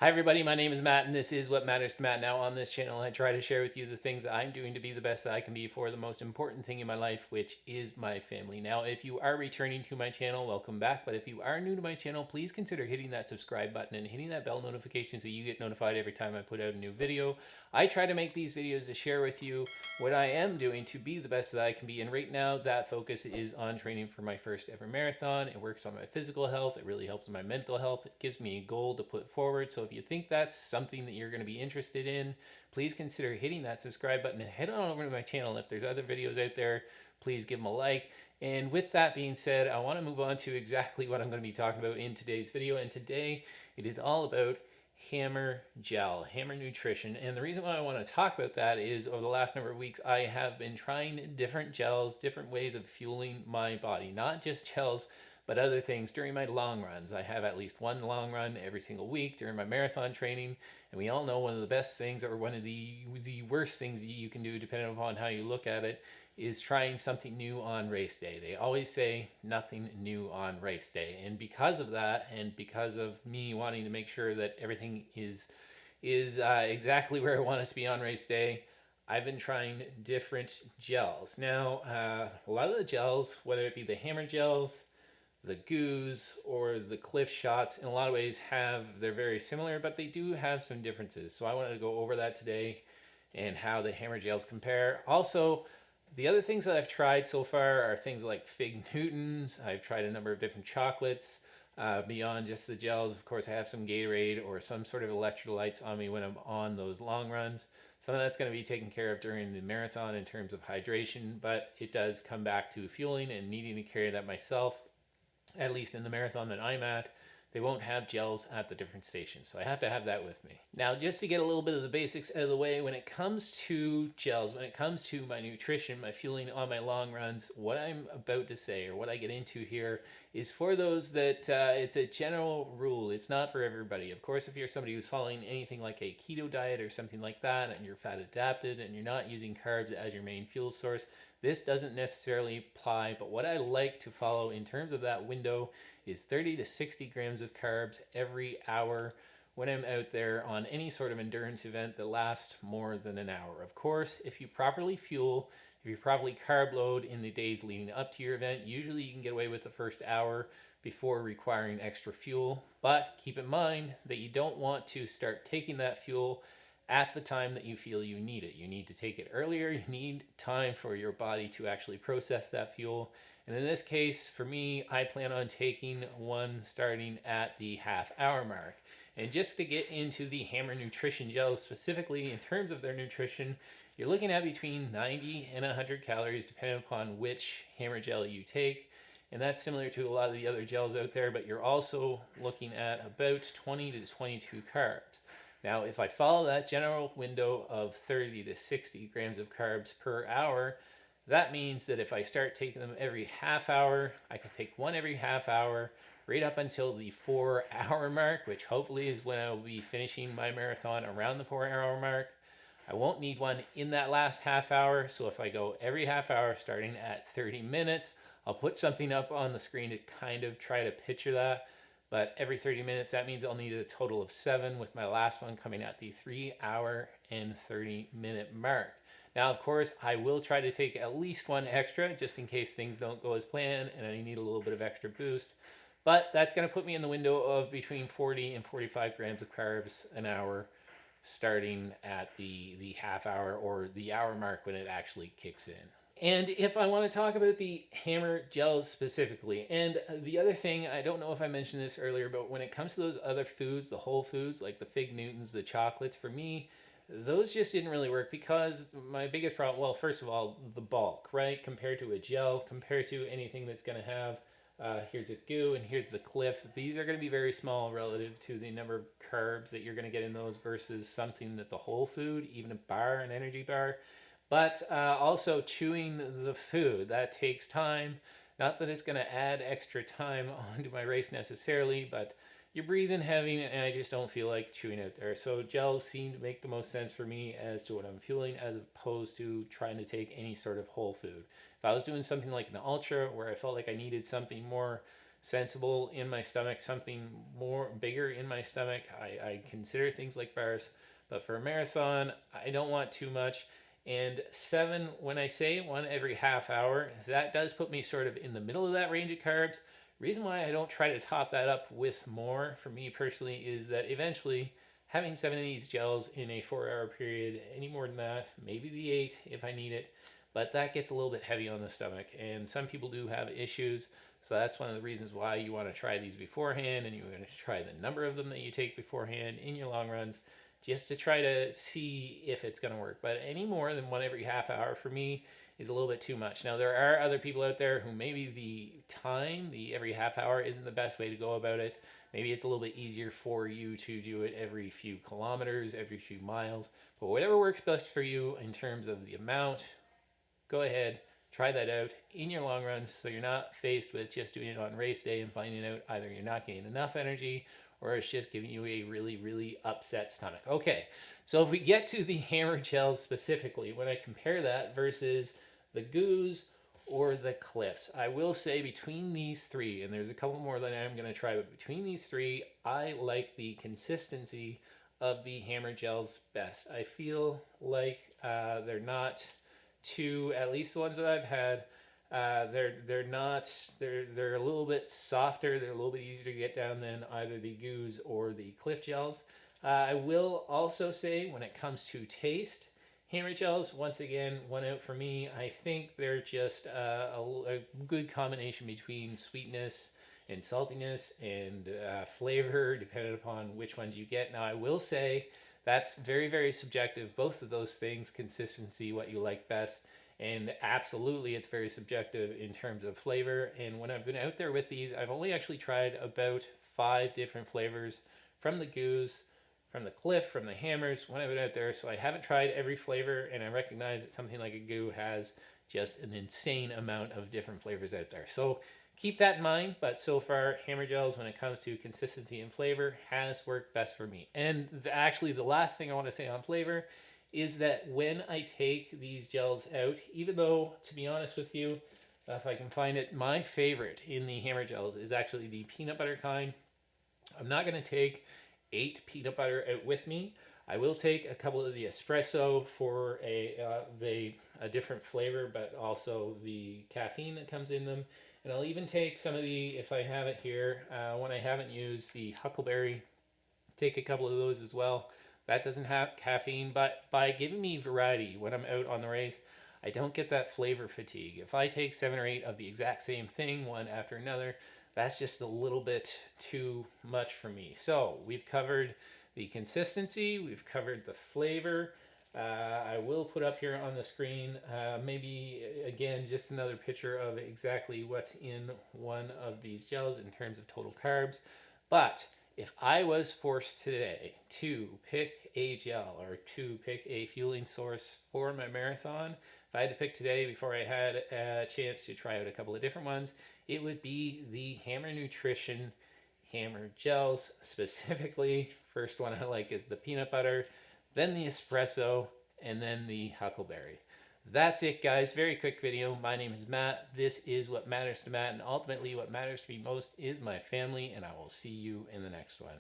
Hi, everybody. My name is Matt, and this is What Matters to Matt. Now, on this channel, I try to share with you the things that I'm doing to be the best that I can be for the most important thing in my life, which is my family. Now, if you are returning to my channel, welcome back. But if you are new to my channel, please consider hitting that subscribe button and hitting that bell notification so you get notified every time I put out a new video. I try to make these videos to share with you what I am doing to be the best that I can be. And right now, that focus is on training for my first ever marathon. It works on my physical health. It really helps my mental health. It gives me a goal to put forward. So if you think that's something that you're going to be interested in, please consider hitting that subscribe button and head on over to my channel. If there's other videos out there, please give them a like. And with that being said, I want to move on to exactly what I'm going to be talking about in today's video. And today it is all about Hammer Gel, Hammer Nutrition. And the reason why I want to talk about that is over the last number of weeks, I have been trying different gels, different ways of fueling my body, not just gels, but other things during my long runs. I have at least one long run every single week during my marathon training. And we all know one of the best things, or one of the worst things that you can do, depending upon how you look at it, is trying something new on race day. They always say nothing new on race day. And because of that, and because of me wanting to make sure that everything is exactly where I want it to be on race day, I've been trying different gels. Now, a lot of the gels, whether it be the hammer gels, the goos, or the Clif shots, in a lot of ways they're very similar, but they do have some differences. So I wanted to go over that today and how the hammer gels compare. Also, the other things that I've tried so far are things like Fig Newtons. I've tried a number of different chocolates. Beyond just the gels, of course, I have some Gatorade or some sort of electrolytes on me when I'm on those long runs. Some of that's going to be taken care of during the marathon in terms of hydration, but it does come back to fueling and needing to carry that myself, at least in the marathon that I'm at. They won't have gels at the different stations, so I have to have that with me. Now, just to get a little bit of the basics out of the way, when it comes to gels, when it comes to my nutrition, my fueling on my long runs, what I'm about to say, or what I get into here, is for those that it's a general rule. It's not for everybody. Of course, if you're somebody who's following anything like a keto diet or something like that, and you're fat adapted and you're not using carbs as your main fuel source, this doesn't necessarily apply. But what I like to follow in terms of that window is 30 to 60 grams of carbs every hour when I'm out there on any sort of endurance event that lasts more than an hour. Of course, if you properly fuel, if you properly carb load in the days leading up to your event, usually you can get away with the first hour before requiring extra fuel. But keep in mind that you don't want to start taking that fuel at the time that you feel you need it. You need to take it earlier. You need time for your body to actually process that fuel. And in this case, for me, I plan on taking one starting at the half hour mark. And just to get into the Hammer Nutrition gels specifically, in terms of their nutrition, you're looking at between 90 and 100 calories depending upon which hammer gel you take. And that's similar to a lot of the other gels out there, but you're also looking at about 20 to 22 carbs. Now, if I follow that general window of 30 to 60 grams of carbs per hour, that means that if I start taking them every half hour, I can take one every half hour right up until the 4 hour mark, which hopefully is when I will be finishing my marathon around the 4 hour mark. I won't need one in that last half hour, so if I go every half hour starting at 30 minutes, I'll put something up on the screen to kind of try to picture that. But every 30 minutes, that means I'll need a total of 7, with my last one coming at the 3 hour and 30 minute mark. Now, of course, I will try to take at least one extra just in case things don't go as planned and I need a little bit of extra boost. But that's going to put me in the window of between 40 and 45 grams of carbs an hour, starting at the half hour or the hour mark when it actually kicks in. And if I want to talk about the hammer gels specifically, and the other thing, I don't know if I mentioned this earlier, but when it comes to those other foods, the whole foods like the Fig Newtons, the chocolates, for me, those just didn't really work because my biggest problem, well, first of all, the bulk, right? Compared to a gel, compared to anything that's going to have, here's a goo and here's the Clif. These are going to be very small relative to the number of carbs that you're going to get in those versus something that's a whole food, even a bar, an energy bar. But also chewing the food, that takes time. Not that it's going to add extra time onto my race necessarily, but you're breathing heavy and I just don't feel like chewing out there. So gels seem to make the most sense for me as to what I'm fueling, as opposed to trying to take any sort of whole food. If I was doing something like an ultra where I felt like I needed something more sensible in my stomach, something more bigger in my stomach, I consider things like bars. But for a marathon, I don't want too much. And 7, when I say one every half hour, that does put me sort of in the middle of that range of carbs. Reason why I don't try to top that up with more, for me personally, is that eventually having 7 of these gels in a 4-hour period, any more than that, maybe the 8 if I need it, but that gets a little bit heavy on the stomach. And some people do have issues. So that's one of the reasons why you want to try these beforehand, and you're going to try the number of them that you take beforehand in your long runs, just to try to see if it's going to work. But any more than one every half hour for me is a little bit too much. Now, there are other people out there who maybe the every half hour isn't the best way to go about it. Maybe it's a little bit easier for you to do it every few kilometers, every few miles. But whatever works best for you in terms of the amount, go ahead, try that out in your long runs, so you're not faced with just doing it on race day and finding out either you're not getting enough energy or it's just giving you a really, really upset stomach. Okay, so if we get to the hammer gels specifically, when I compare that versus the goos or the Clifs, I will say between these three, and there's a couple more that I'm going to try, but between these three, I like the consistency of the hammer gels best. I feel like they're not too, at least the ones that I've had, they're not, they're a little bit softer. They're a little bit easier to get down than either the goos or the Clif gels. I will also say when it comes to taste, hammer gels, once again, one out for me. I think they're just a good combination between sweetness and saltiness and flavor, depending upon which ones you get. Now, I will say that's very, very subjective. Both of those things, consistency, what you like best, and absolutely it's very subjective in terms of flavor. And when I've been out there with these, I've only actually tried about 5 different flavors from the goos, from the Clif, from the hammers when I've been out there. So I haven't tried every flavor, and I recognize that something like a goo has just an insane amount of different flavors out there. So keep that in mind, but so far, hammer gels, when it comes to consistency and flavor, has worked best for me. And actually, the last thing I want to say on flavor is that when I take these gels out, even though, to be honest with you, if I can find it, my favorite in the hammer gels is actually the peanut butter kind. I'm not going to take 8 peanut butter out with me. I will take a couple of the espresso for a different flavor, but also the caffeine that comes in them. And I'll even take some of the, if I have it here, when I haven't used the huckleberry, take a couple of those as well. That doesn't have caffeine, but by giving me variety when I'm out on the race, I don't get that flavor fatigue. If I take 7 or 8 of the exact same thing, one after another, that's just a little bit too much for me. So we've covered the consistency, we've covered the flavor. I will put up here on the screen, maybe again, just another picture of exactly what's in one of these gels in terms of total carbs. But if I was forced today to pick a gel or to pick a fueling source for my marathon, if I had to pick today before I had a chance to try out a couple of different ones, it would be the Hammer Nutrition Hammer Gels. Specifically, first one I like is the peanut butter, then the espresso, and then the huckleberry. That's it, guys. Very quick video. My name is Matt. This is What Matters to Matt, and ultimately what matters to me most is my family, and I will see you in the next one.